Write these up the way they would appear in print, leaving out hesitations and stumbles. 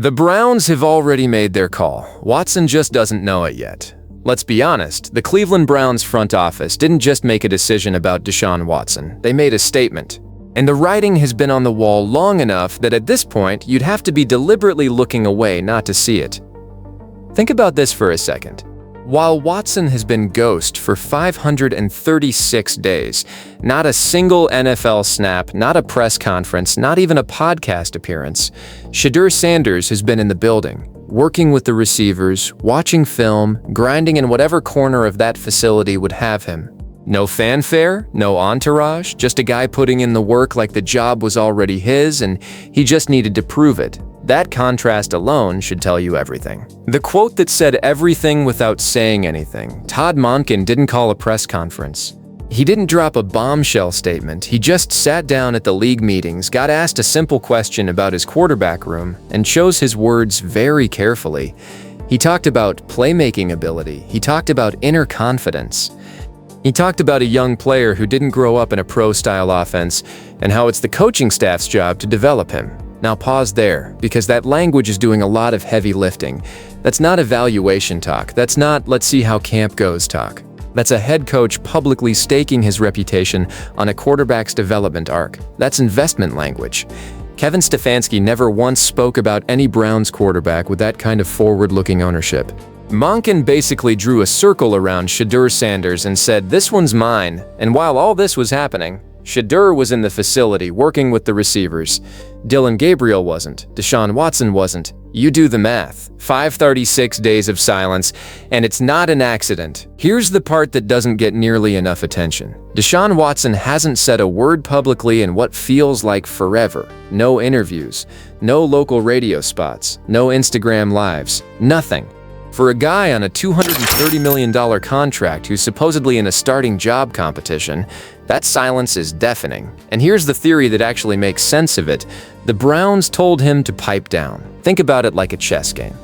The Browns have already made their call. Watson just doesn't know it yet. Let's be honest, the Cleveland Browns front office didn't just make a decision about Deshaun Watson, they made a statement. And the writing has been on the wall long enough that at this point, you'd have to be deliberately looking away not to see it. Think about this for a second. While Watson has been ghost for 536 days, not a single NFL snap, not a press conference, not even a podcast appearance, SHEDEUR Sanders has been in the building, working with the receivers, watching film, grinding in whatever corner of that facility would have him. No fanfare, no entourage, just a guy putting in the work like the job was already his and he just needed to prove it. That contrast alone should tell you everything. The quote that said everything without saying anything, Todd Monken didn't call a press conference. He didn't drop a bombshell statement, he just sat down at the league meetings, got asked a simple question about his quarterback room, and chose his words very carefully. He talked about playmaking ability, he talked about inner confidence. He talked about a young player who didn't grow up in a pro-style offense and how it's the coaching staff's job to develop him. Now pause there, because that language is doing a lot of heavy lifting. That's not evaluation talk. That's not let's see how camp goes talk. That's a head coach publicly staking his reputation on a quarterback's development arc. That's investment language. Kevin Stefanski never once spoke about any Browns quarterback with that kind of forward-looking ownership. Monken basically drew a circle around SHEDEUR Sanders and said, "This one's mine." And while all this was happening, SHEDEUR was in the facility working with the receivers. Dylan Gabriel wasn't. Deshaun Watson wasn't. You do the math. 536 days of silence, and it's not an accident. Here's the part that doesn't get nearly enough attention. Deshaun Watson hasn't said a word publicly in what feels like forever. No interviews, no local radio spots, no Instagram lives, nothing. For a guy on a $230 million contract who's supposedly in a starting job competition, that silence is deafening. And here's the theory that actually makes sense of it. The Browns told him to pipe down. Think about it like a chess game.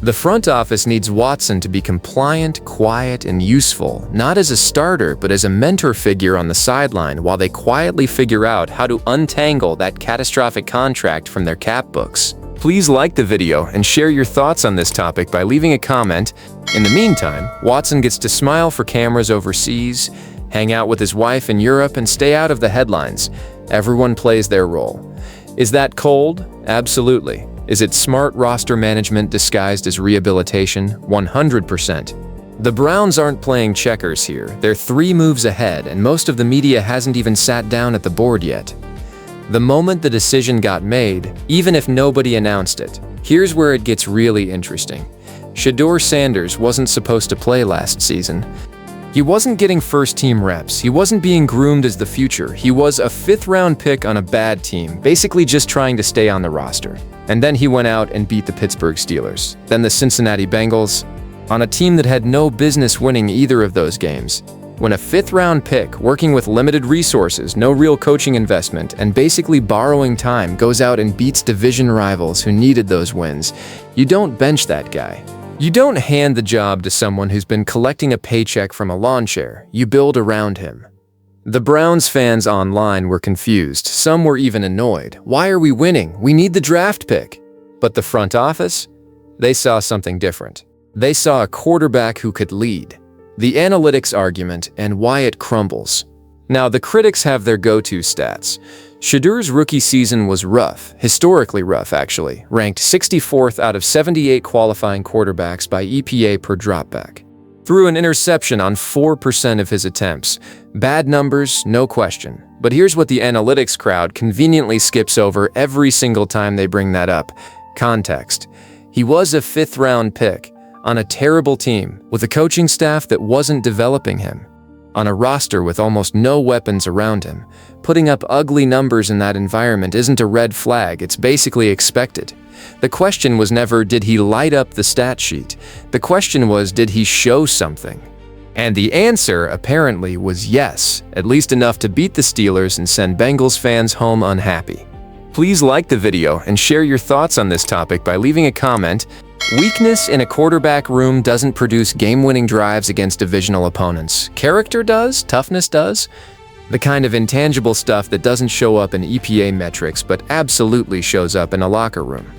The front office needs Watson to be compliant, quiet, and useful, not as a starter, but as a mentor figure on the sideline while they quietly figure out how to untangle that catastrophic contract from their cap books. Please like the video and share your thoughts on this topic by leaving a comment. In the meantime, Watson gets to smile for cameras overseas, hang out with his wife in Europe, and stay out of the headlines. Everyone plays their role. Is that cold? Absolutely. Is it smart roster management disguised as rehabilitation? 100%. The Browns aren't playing checkers here. They're 3 moves ahead, and most of the media hasn't even sat down at the board yet. The moment the decision got made, even if nobody announced it, here's where it gets really interesting. SHEDEUR Sanders wasn't supposed to play last season. He wasn't getting first-team reps. He wasn't being groomed as the future. He was a 5th-round pick on a bad team, basically just trying to stay on the roster. And then he went out and beat the Pittsburgh Steelers, then the Cincinnati Bengals, on a team that had no business winning either of those games. When a 5th-round pick, working with limited resources, no real coaching investment, and basically borrowing time, goes out and beats division rivals who needed those wins, you don't bench that guy. You don't hand the job to someone who's been collecting a paycheck from a lawn chair. You build around him. The Browns fans online were confused. Some were even annoyed. Why are we winning? We need the draft pick. But the front office? They saw something different. They saw a quarterback who could lead. The analytics argument and why it crumbles. Now, the critics have their go-to stats. SHEDEUR's rookie season was rough, historically rough actually, ranked 64th out of 78 qualifying quarterbacks by EPA per dropback. Threw an interception on 4% of his attempts. Bad numbers, no question. But here's what the analytics crowd conveniently skips over every single time they bring that up. Context. He was a 5th-round pick, on a terrible team, with a coaching staff that wasn't developing him. On a roster with almost no weapons around him. Putting up ugly numbers in that environment isn't a red flag, it's basically expected. The question was never, did he light up the stat sheet? The question was, did he show something? And the answer, apparently, was yes, at least enough to beat the Steelers and send Bengals fans home unhappy. Please like the video and share your thoughts on this topic by leaving a comment. Weakness in a quarterback room doesn't produce game-winning drives against divisional opponents. Character does, toughness does. The kind of intangible stuff that doesn't show up in EPA metrics but absolutely shows up in a locker room.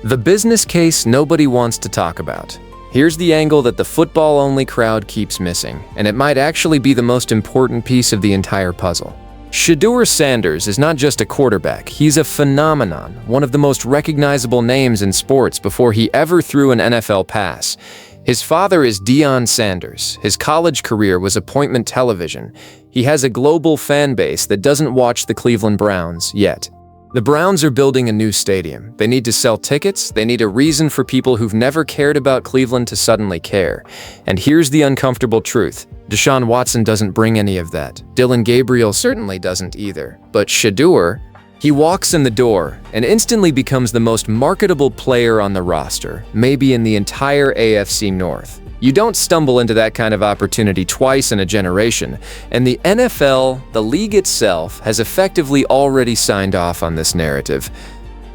The business case nobody wants to talk about. Here's the angle that the football-only crowd keeps missing, and it might actually be the most important piece of the entire puzzle. SHEDEUR Sanders is not just a quarterback, he's a phenomenon, one of the most recognizable names in sports before he ever threw an NFL pass. His father is Deshaun Sanders. His college career was appointment television. He has a global fan base that doesn't watch the Cleveland Browns yet. The Browns are building a new stadium. They need to sell tickets. They need a reason for people who've never cared about Cleveland to suddenly care. And here's the uncomfortable truth. Deshaun Watson doesn't bring any of that. Dillon Gabriel certainly doesn't either. But SHEDEUR, he walks in the door and instantly becomes the most marketable player on the roster, maybe in the entire AFC North. You don't stumble into that kind of opportunity twice in a generation, and the NFL, the league itself, has effectively already signed off on this narrative.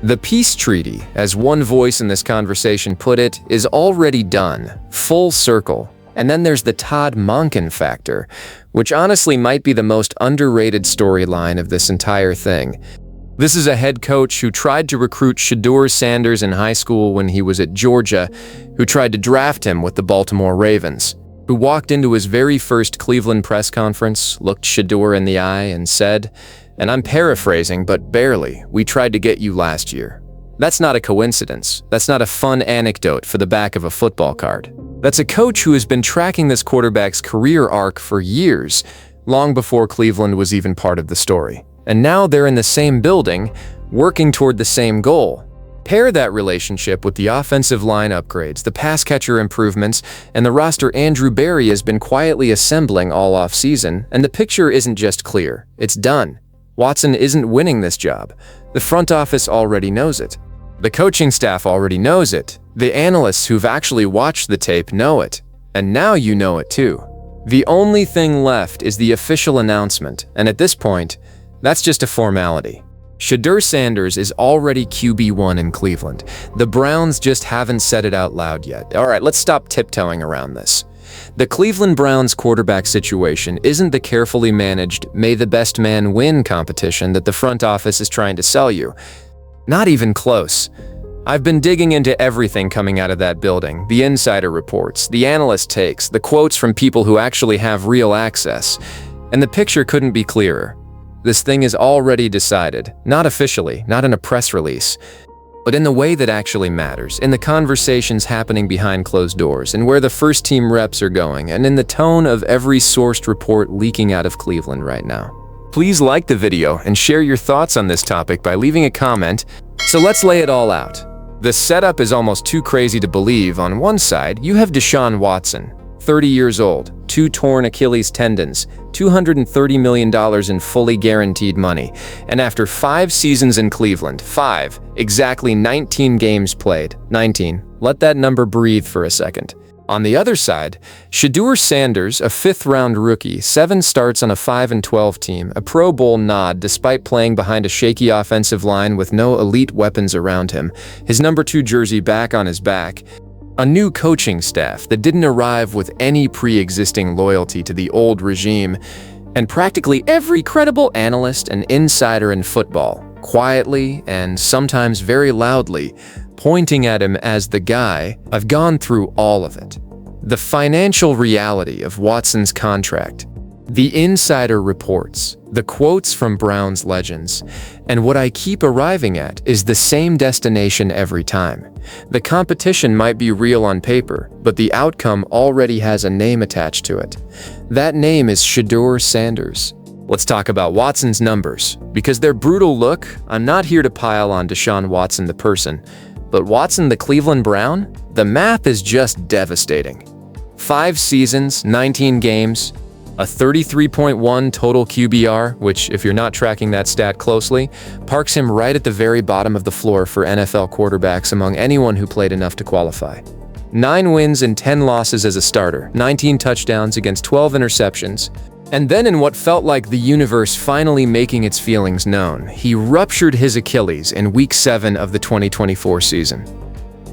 The peace treaty, as one voice in this conversation put it, is already done, full circle. And then there's the Todd Monken factor, which honestly might be the most underrated storyline of this entire thing. This is a head coach who tried to recruit SHEDEUR Sanders in high school when he was at Georgia, who tried to draft him with the Baltimore Ravens, who walked into his very first Cleveland press conference, looked SHEDEUR in the eye and said, and I'm paraphrasing, but barely, "We tried to get you last year." That's not a coincidence. That's not a fun anecdote for the back of a football card. That's a coach who has been tracking this quarterback's career arc for years, long before Cleveland was even part of the story. And now they're in the same building, working toward the same goal. Pair that relationship with the offensive line upgrades, the pass catcher improvements, and the roster Andrew Berry has been quietly assembling all offseason, and the picture isn't just clear, it's done. Watson isn't winning this job. The front office already knows it. The coaching staff already knows it. The analysts who've actually watched the tape know it. And now you know it too. The only thing left is the official announcement, and at this point, that's just a formality. SHEDEUR Sanders is already QB1 in Cleveland. The Browns just haven't said it out loud yet. All right, let's stop tiptoeing around this. The Cleveland Browns quarterback situation isn't the carefully managed, may the best man win competition that the front office is trying to sell you. Not even close. I've been digging into everything coming out of that building, the insider reports, the analyst takes, the quotes from people who actually have real access, and the picture couldn't be clearer. This thing is already decided, not officially, not in a press release, but in the way that actually matters, in the conversations happening behind closed doors, and where the first team reps are going, and in the tone of every sourced report leaking out of Cleveland right now. Please like the video and share your thoughts on this topic by leaving a comment. So let's lay it all out. The setup is almost too crazy to believe. On one side, you have Deshaun Watson, 30 years old, 2 torn Achilles tendons, $230 million in fully guaranteed money, and after 5 seasons in Cleveland, 5, exactly 19 games played, 19, let that number breathe for a second. On the other side, SHEDEUR Sanders, a 5th-round rookie, 7 starts on a 5-12 team, a Pro Bowl nod despite playing behind a shaky offensive line with no elite weapons around him, his number 2 jersey back on his back, a new coaching staff that didn't arrive with any pre-existing loyalty to the old regime, and practically every credible analyst and insider in football, quietly and sometimes very loudly, pointing at him as the guy. I've gone through all of it. The financial reality of Watson's contract, the insider reports, the quotes from Browns legends, and what I keep arriving at is the same destination every time. The competition might be real on paper, but the outcome already has a name attached to it. That name is SHEDEUR Sanders. Let's talk about Watson's numbers. Because they're brutal, look, I'm not here to pile on Deshaun Watson the person, but Watson the Cleveland Brown? The math is just devastating. 5 seasons, 19 games, a 33.1 total QBR, which, if you're not tracking that stat closely, parks him right at the very bottom of the floor for NFL quarterbacks among anyone who played enough to qualify. 9 wins and 10 losses as a starter, 19 touchdowns against 12 interceptions. And then in what felt like the universe finally making its feelings known, he ruptured his Achilles in Week 7 of the 2024 season.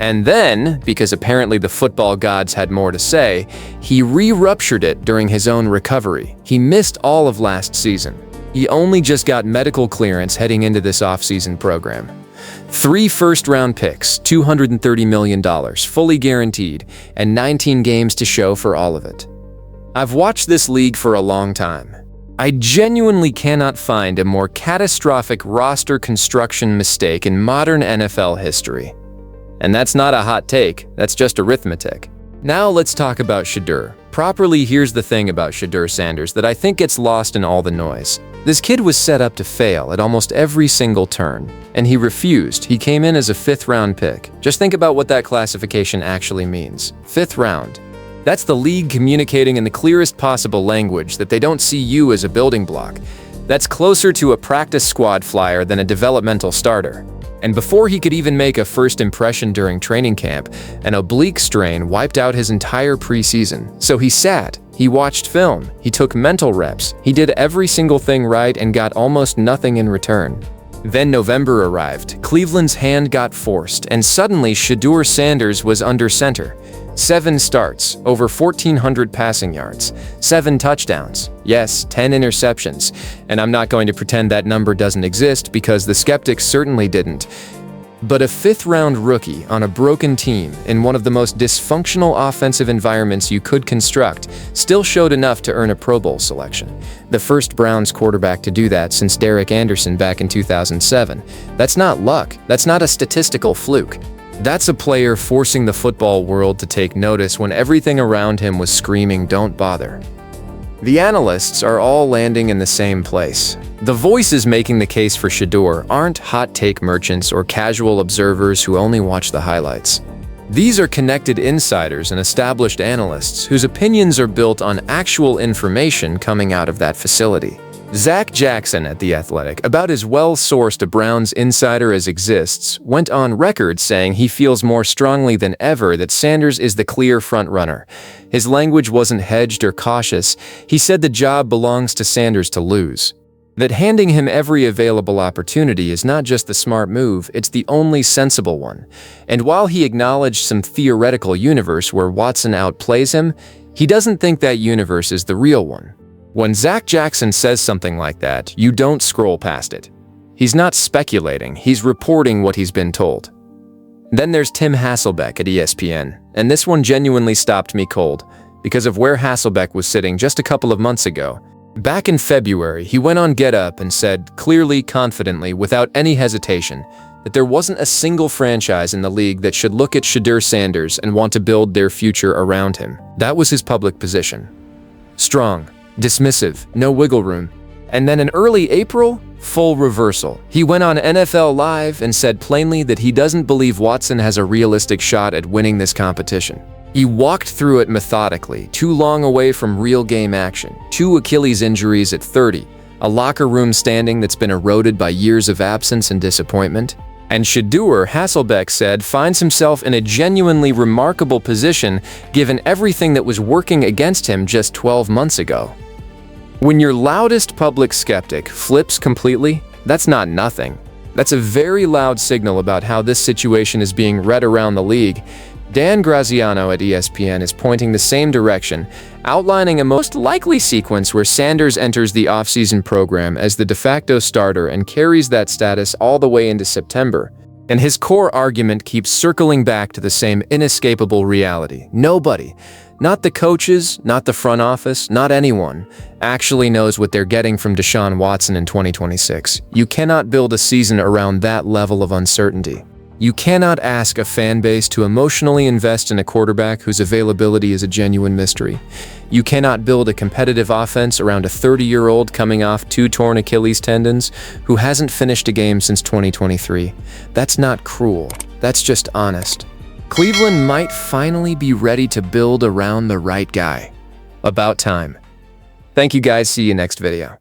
And then, because apparently the football gods had more to say, he re-ruptured it during his own recovery. He missed all of last season. He only just got medical clearance heading into this off-season program. 3 first-round picks, $230 million, fully guaranteed, and 19 games to show for all of it. I've watched this league for a long time. I genuinely cannot find a more catastrophic roster construction mistake in modern NFL history. And that's not a hot take, that's just arithmetic. Now let's talk about SHEDEUR. Properly, here's the thing about SHEDEUR Sanders that I think gets lost in all the noise. This kid was set up to fail at almost every single turn, and he refused. He came in as a 5th-round pick. Just think about what that classification actually means. 5th round. That's the league communicating in the clearest possible language that they don't see you as a building block. That's closer to a practice squad flyer than a developmental starter. And before he could even make a first impression during training camp, an oblique strain wiped out his entire preseason. So he sat, he watched film, he took mental reps, he did every single thing right and got almost nothing in return. Then November arrived, Cleveland's hand got forced, and suddenly SHEDEUR Sanders was under center. 7 starts, over 1,400 passing yards, 7 touchdowns, yes, 10 interceptions, and I'm not going to pretend that number doesn't exist because the skeptics certainly didn't. But a 5th-round rookie on a broken team in one of the most dysfunctional offensive environments you could construct still showed enough to earn a Pro Bowl selection. The first Browns quarterback to do that since Derek Anderson back in 2007. That's not luck, that's not a statistical fluke. That's a player forcing the football world to take notice when everything around him was screaming, "Don't bother." The analysts are all landing in the same place. The voices making the case for SHEDEUR aren't hot take merchants or casual observers who only watch the highlights. These are connected insiders and established analysts whose opinions are built on actual information coming out of that facility. Zach Jackson at The Athletic, about as well-sourced a Browns insider as exists, went on record saying he feels more strongly than ever that Sanders is the clear front-runner. His language wasn't hedged or cautious. He said the job belongs to Sanders to lose. That handing him every available opportunity is not just the smart move, it's the only sensible one. And while he acknowledged some theoretical universe where Watson outplays him, he doesn't think that universe is the real one. When Zach Jackson says something like that, you don't scroll past it. He's not speculating, he's reporting what he's been told. Then there's Tim Hasselbeck at ESPN, and this one genuinely stopped me cold, because of where Hasselbeck was sitting just a couple of months ago. Back in February, he went on Get Up and said, clearly, confidently, without any hesitation, that there wasn't a single franchise in the league that should look at SHEDEUR Sanders and want to build their future around him. That was his public position. Strong. Dismissive, no wiggle room. And then in early April, full reversal. He went on NFL Live and said plainly that he doesn't believe Watson has a realistic shot at winning this competition. He walked through it methodically, too long away from real game action, 2 Achilles injuries at 30, a locker room standing that's been eroded by years of absence and disappointment. And SHEDEUR, Hasselbeck said, finds himself in a genuinely remarkable position given everything that was working against him just 12 months ago. When your loudest public skeptic flips completely, that's not nothing. That's a very loud signal about how this situation is being read around the league. Dan Graziano at ESPN is pointing the same direction, outlining a most likely sequence where Sanders enters the offseason program as the de facto starter and carries that status all the way into September. And his core argument keeps circling back to the same inescapable reality. Nobody, not the coaches, not the front office, not anyone, actually knows what they're getting from Deshaun Watson in 2026. You cannot build a season around that level of uncertainty. You cannot ask a fan base to emotionally invest in a quarterback whose availability is a genuine mystery. You cannot build a competitive offense around a 30-year-old coming off 2 torn Achilles tendons who hasn't finished a game since 2023. That's not cruel. That's just honest. Cleveland might finally be ready to build around the right guy. About time. Thank you guys. See you next video.